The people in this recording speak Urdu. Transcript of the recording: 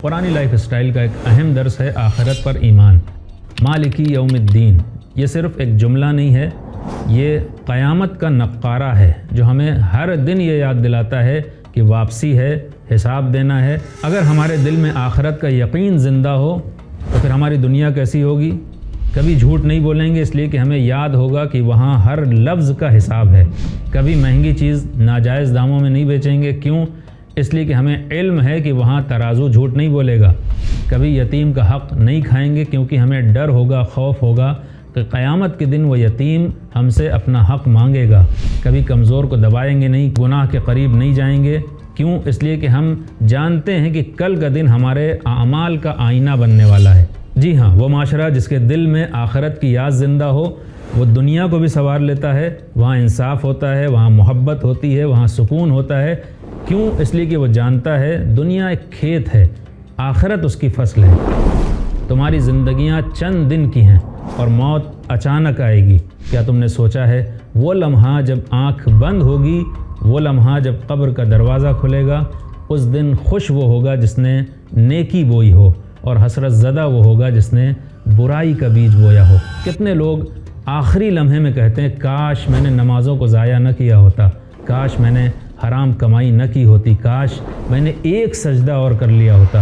قرآنی لائف اسٹائل کا ایک اہم درس ہے آخرت پر ایمان۔ مالکی یوم الدین یہ صرف ایک جملہ نہیں ہے، یہ قیامت کا نقارہ ہے جو ہمیں ہر دن یہ یاد دلاتا ہے کہ واپسی ہے، حساب دینا ہے۔ اگر ہمارے دل میں آخرت کا یقین زندہ ہو تو پھر ہماری دنیا کیسی ہوگی؟ کبھی جھوٹ نہیں بولیں گے، اس لیے کہ ہمیں یاد ہوگا کہ وہاں ہر لفظ کا حساب ہے۔ کبھی مہنگی چیز ناجائز داموں میں نہیں بیچیں گے، کیوں؟ اس لیے کہ ہمیں علم ہے کہ وہاں ترازو جھوٹ نہیں بولے گا۔ کبھی یتیم کا حق نہیں کھائیں گے کیونکہ ہمیں ڈر ہوگا، خوف ہوگا کہ قیامت کے دن وہ یتیم ہم سے اپنا حق مانگے گا۔ کبھی کمزور کو دبائیں گے نہیں، گناہ کے قریب نہیں جائیں گے، کیوں؟ اس لیے کہ ہم جانتے ہیں کہ کل کا دن ہمارے اعمال کا آئینہ بننے والا ہے۔ جی ہاں، وہ معاشرہ جس کے دل میں آخرت کی یاد زندہ ہو وہ دنیا کو بھی سنوار لیتا ہے، وہاں انصاف ہوتا ہے، وہاں محبت ہوتی ہے، وہاں سکون ہوتا ہے۔ کیوں؟ اس لیے کہ وہ جانتا ہے دنیا ایک کھیت ہے، آخرت اس کی فصل ہے۔ تمہاری زندگیاں چند دن کی ہیں اور موت اچانک آئے گی۔ کیا تم نے سوچا ہے وہ لمحہ جب آنکھ بند ہوگی، وہ لمحہ جب قبر کا دروازہ کھلے گا، اس دن خوش وہ ہوگا جس نے نیکی بوئی ہو اور حسرت زدہ وہ ہوگا جس نے برائی کا بیج بویا ہو۔ کتنے لوگ آخری لمحے میں کہتے ہیں کاش میں نے نمازوں کو ضائع نہ کیا ہوتا، کاش میں نے حرام کمائی نہ کی ہوتی، کاش میں نے ایک سجدہ اور کر لیا ہوتا۔